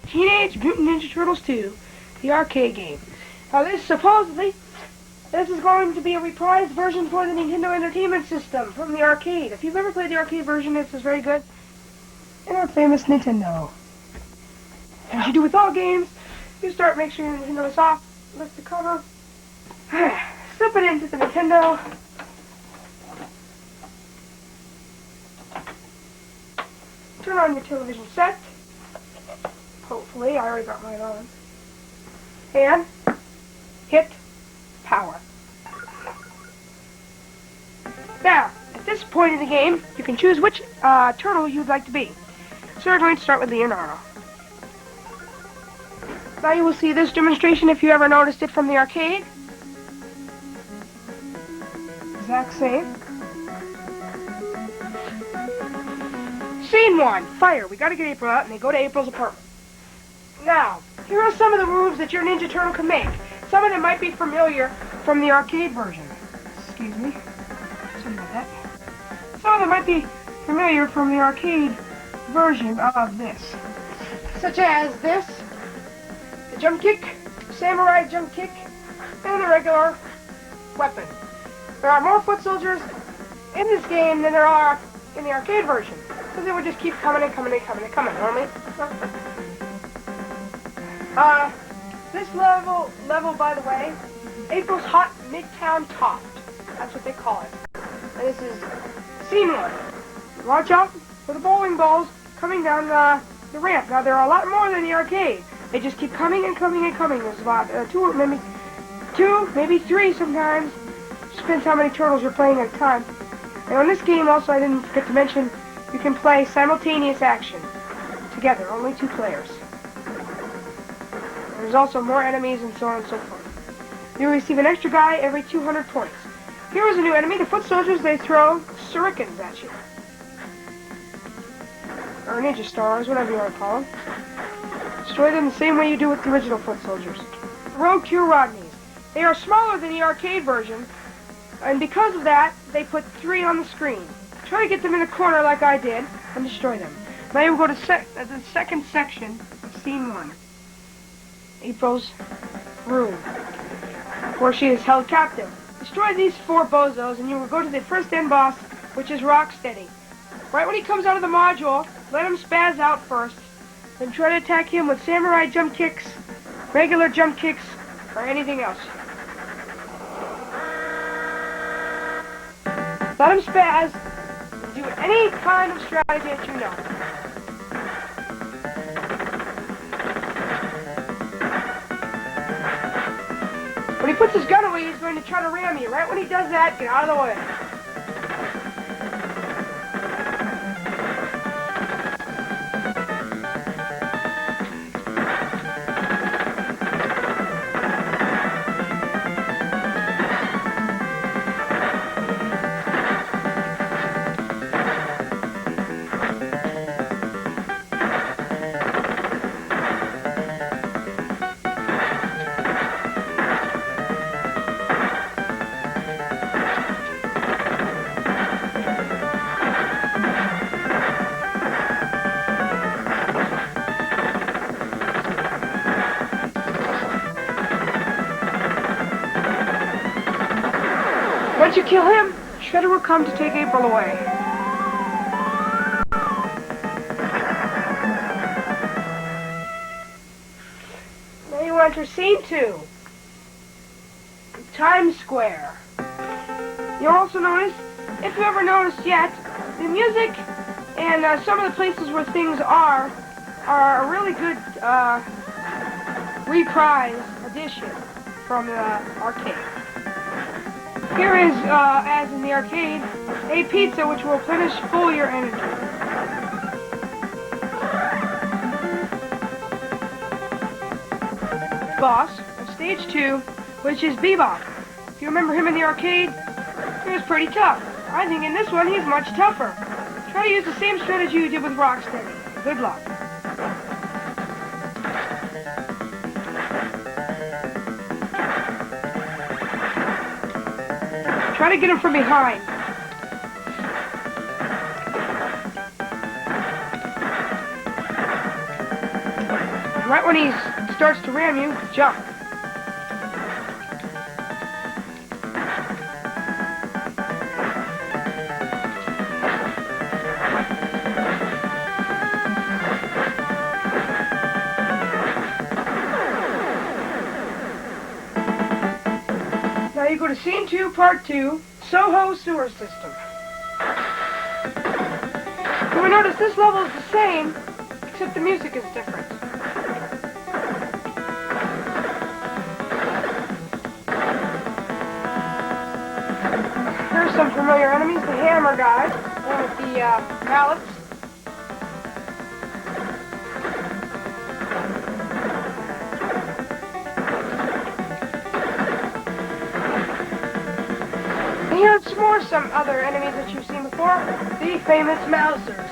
Teenage Mutant Ninja Turtles 2, the arcade game. Now this is going to be a reprised version for the Nintendo Entertainment System from the arcade. If you've ever played the arcade version, this is very good. And our famous Nintendo. As you do with all games, you start, make sure your Nintendo is off, lift the cover, slip it into the Nintendo. Turn on your television set. Hopefully, I already got mine on. And hit power. Now, at this point in the game, you can choose which turtle you'd like to be. So we're going to start with Leonardo. Now you will see this demonstration if you ever noticed it from the arcade. Exact same. Scene 1, fire. We gotta get April out, and they go to April's apartment. Now, here are some of the moves that your Ninja Turtle can make. Some of them might be familiar from the arcade version. Excuse me. Sorry about that. Some of them might be familiar from the arcade version of this. Such as this, the jump kick, samurai jump kick, and the regular weapon. There are more foot soldiers in this game than there are in the arcade version. So they would just keep coming and coming and coming and coming, normally. This level, by the way, April's Hot Midtown Toft. That's what they call it. And this is scene 1. Watch out for the bowling balls coming down the ramp. Now, there are a lot more than the arcade. They just keep coming and coming and coming. There's about two, maybe three sometimes. Depends how many turtles you're playing at a time. And on this game, also, I didn't forget to mention, you can play simultaneous action together, only 2 players. There's also more enemies and so on and so forth. You receive an extra guy every 200 points. Here is a new enemy. The foot soldiers, they throw shurikens at you. Or ninja stars, whatever you want to call them. Destroy them the same way you do with the original foot soldiers. Rogue Q Rodneys. They are smaller than the arcade version, and because of that, they put 3 on the screen. Try to get them in a corner like I did, and destroy them. Now you will go to the second section of scene 1. April's room, where she is held captive. Destroy these 4 bozos, and you will go to the first end boss, which is Rocksteady. Right when he comes out of the module, let him spaz out first, then try to attack him with samurai jump kicks, regular jump kicks, or anything else. Let him spaz, do any kind of strategy that you know. When he puts his gun away, he's going to try to ram you. Right when he does that, get out of the way. Once you kill him, Shredder will come to take April away. Now you enter scene 2. Times Square. You'll also notice, if you ever noticed yet, the music and some of the places where things are a really good reprise edition from the arcade. Here is, as in the arcade, a pizza which will replenish full your energy. Boss of stage 2, which is Bebop. If you remember him in the arcade, he was pretty tough. I think in this one he's much tougher. Try to use the same strategy you did with Rocksteady. Good luck. Try to get him from behind. And right when he starts to ram you, jump. Now you go to Scene 2, Part 2, Soho Sewer System. You will notice this level is the same, except the music is different. Here's some familiar enemies, the hammer guy, one with the mallets. And here's some other enemies that you've seen before, the famous Mousers.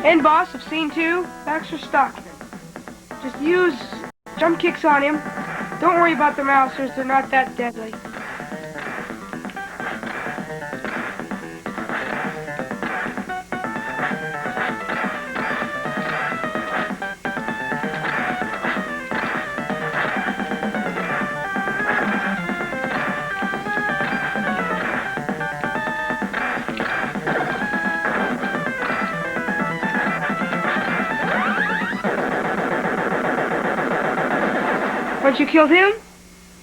End boss of Scene 2, Baxter Stockman. Just use jump kicks on him. Don't worry about the Mousers, they're not that deadly. Once you killed him,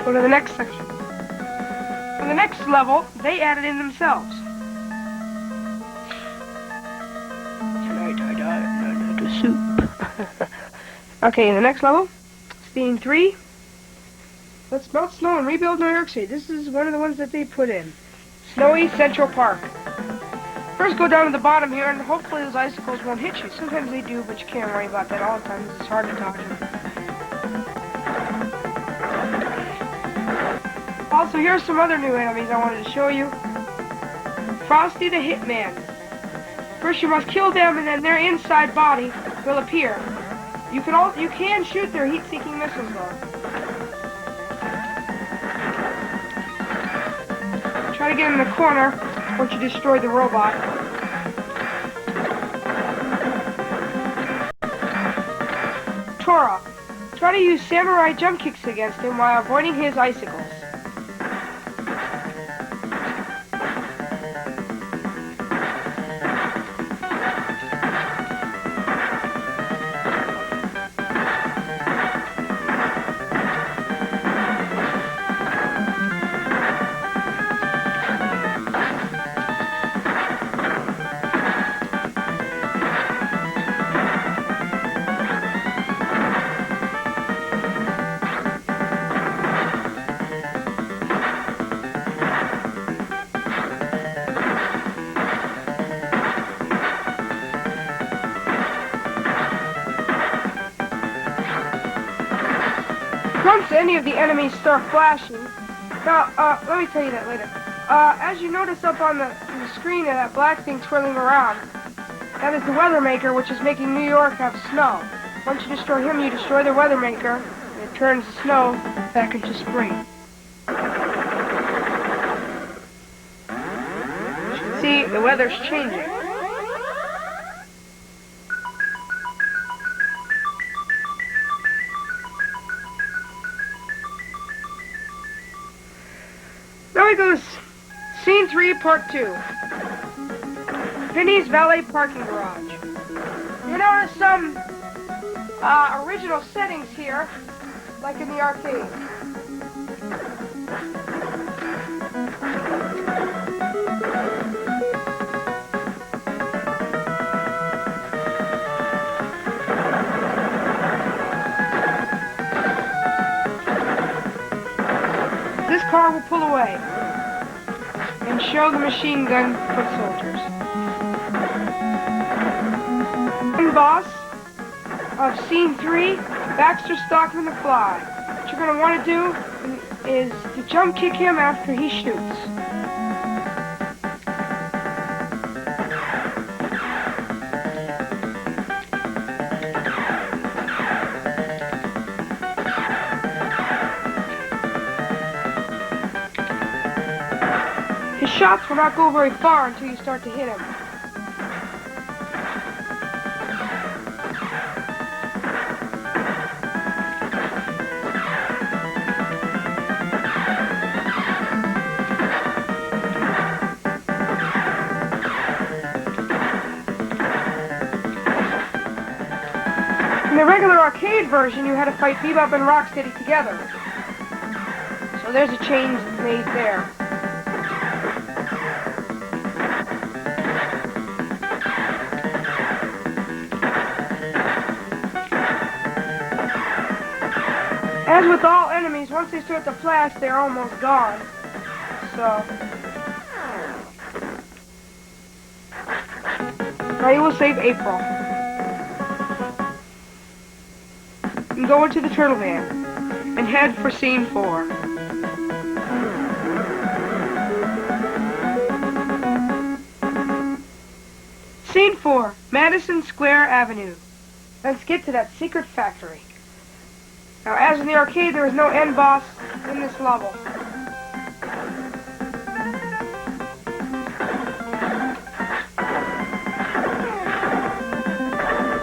go to the next section. For the next level, they added in themselves. Tonight I die the soup. Okay, in the next level, Scene 3. Let's melt snow and rebuild New York City. This is one of the ones that they put in. Snowy Central Park. First go down to the bottom here, and hopefully those icicles won't hit you. Sometimes they do, but you can't worry about that all the time. It's hard to dodge them. Also, here's some other new enemies I wanted to show you. Frosty the Hitman. First you must kill them, and then their inside body will appear. You can shoot their heat-seeking missiles though. Try to get in the corner once you destroy the robot. Tora. Try to use samurai jump kicks against him while avoiding his icicles. Once any of the enemies start flashing, now, let me tell you that later. As you notice up on the screen of that black thing twirling around, that is the Weather Maker, which is making New York have snow. Once you destroy him, you destroy the Weather Maker, and it turns the snow back into spring. You can see the weather's changing. Now we go to Scene 3, Part 2. Vinny's Valet Parking Garage. You notice some original settings here, like in the arcade. This car will pull away and show the machine gun foot soldiers. And boss of Scene 3, Baxter Stockman the Fly. What you're going to want to do is to jump kick him after he shoots. His shots will not go very far until you start to hit him. In the regular arcade version, you had to fight Bebop and Rocksteady together. So there's a change made there. As with all enemies, once they start to flash, they're almost gone. So now you will save April. And go into the turtle van and head for scene 4. Scene 4, Madison Square Avenue. Let's get to that secret factory. Now, as in the arcade, there is no end boss in this level.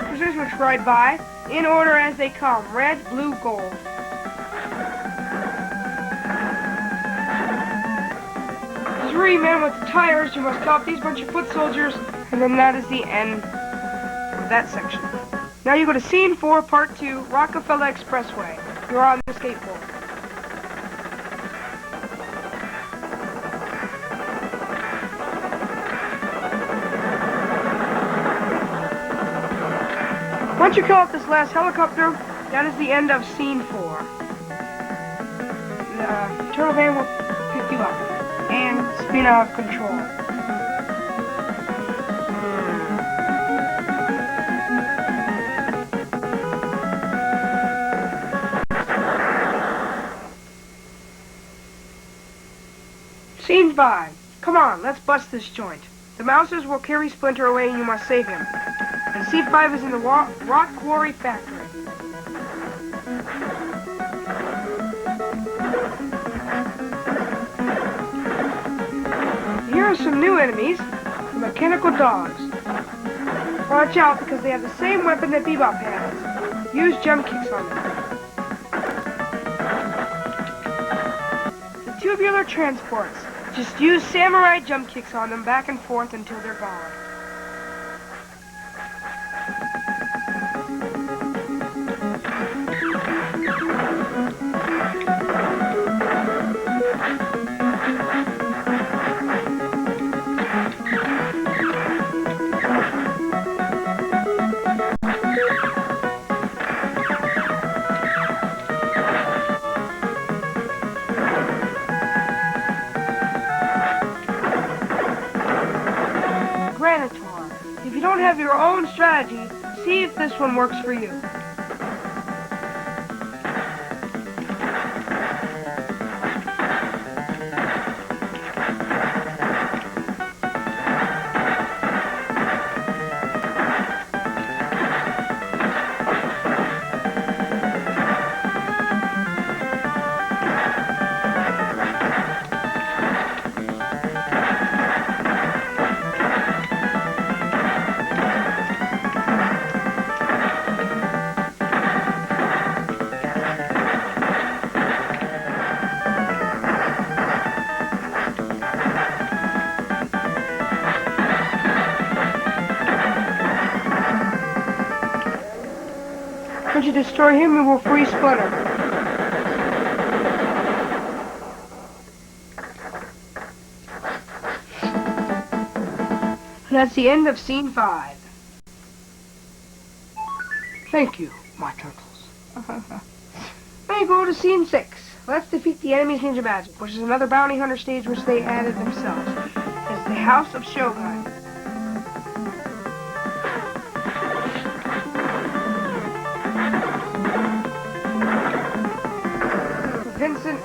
Cruisers which ride by, in order as they come, red, blue, gold. Three men with tires, you must stop these bunch of foot soldiers, and then that is the end of that section. Now you go to Scene 4, Part 2, Rockefeller Expressway. You're on the skateboard. Once you kill off this last helicopter, that is the end of Scene 4. The turtle van will pick you up and spin out of control. Scene 5. Come on, let's bust this joint. The Mousers will carry Splinter away and you must save him. And Scene 5 is in the rock quarry factory. Here are some new enemies, the mechanical dogs. Watch out because they have the same weapon that Bebop has. Use jump kicks on them. The tubular transports. Just use samurai jump kicks on them back and forth until they're gone. If you don't have your own strategy, see if this one works for you. Once you destroy him, you will free Splinter. That's the end of Scene 5. Thank you, my turtles. Now you go to Scene 6. Let's defeat the enemy's ninja magic, which is another bounty hunter stage which they added themselves. It's the House of Shogun. Vincent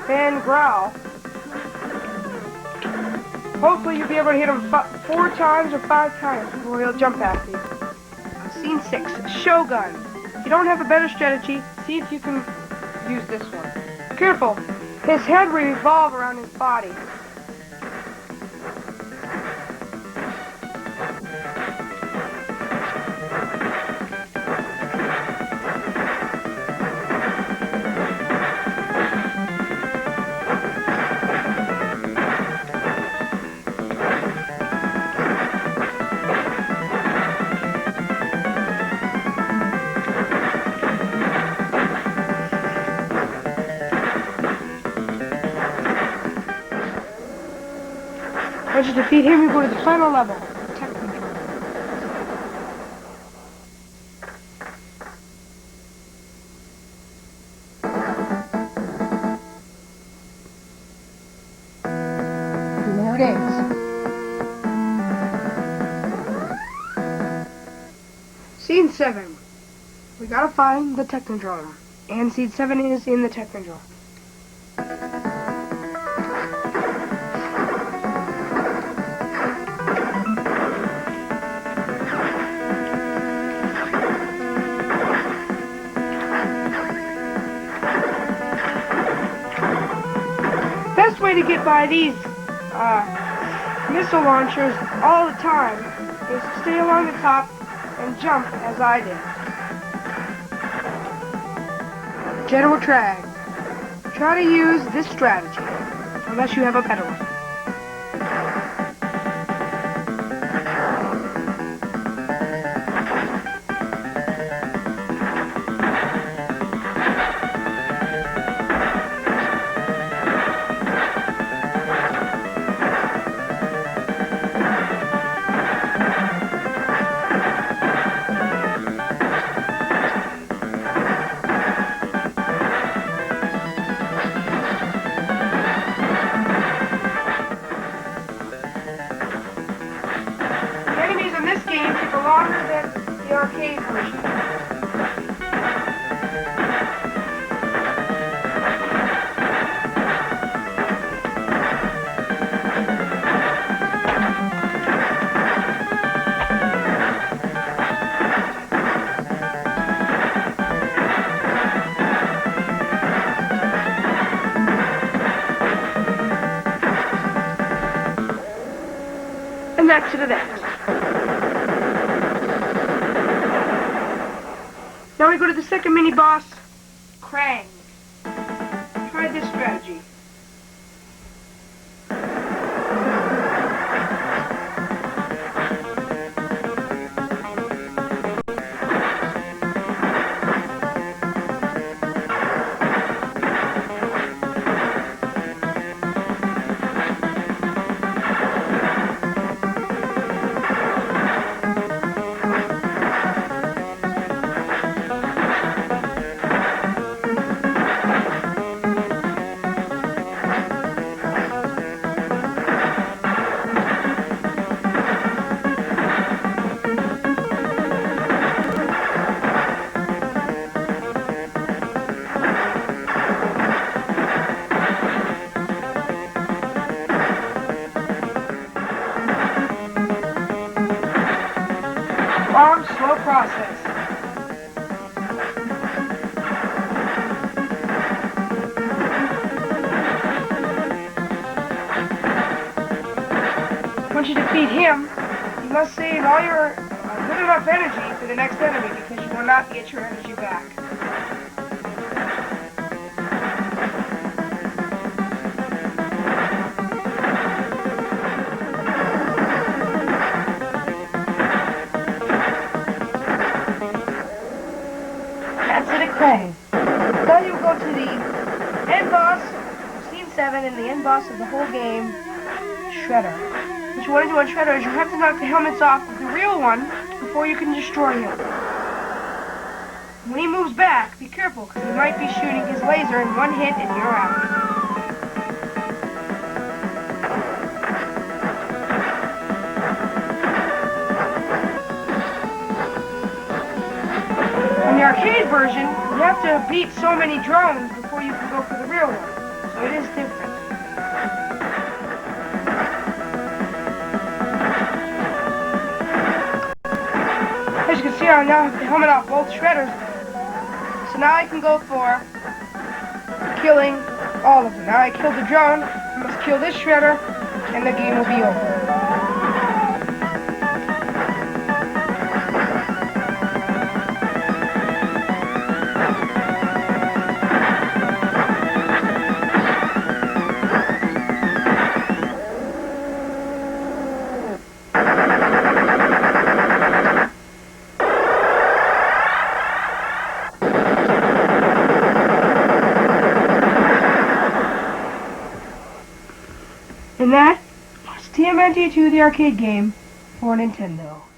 Van Grau. Hopefully you'll be able to hit him 4 times or 5 times before he'll jump after you. Scene 6, Shogun. If you don't have a better strategy, see if you can use this one. Careful, his head will revolve around his body. Once you defeat him, you go to the final level, tech control. There it is. Scene 7. We gotta find the tech controller. And Scene 7 is in the tech control. Best way to get by these missile launchers all the time is to stay along the top and jump as I did. General Trag. Try to use this strategy, unless you have a better one. Longer than the arcade version. And that's to the next. Now we go to the second mini-boss, Krang. Try this strategy. Long, slow process. Once you defeat him, you must save all your good enough energy for the next enemy because you will not get your energy back. Then you go to the end boss, Scene 7, and the end boss of the whole game, Shredder. What you want to do on Shredder is you have to knock the helmets off of the real one before you can destroy him. When he moves back, be careful, because he might be shooting his laser in one hit and you're out. In the arcade version, you have to beat so many drones before you can go for the real one. So it is different. As you can see, I now have the helmet off both shredders. So now I can go for killing all of them. Now I killed the drone, I must kill this shredder, and the game will be over. And that was TMNT. TMNT 2, the arcade game for Nintendo.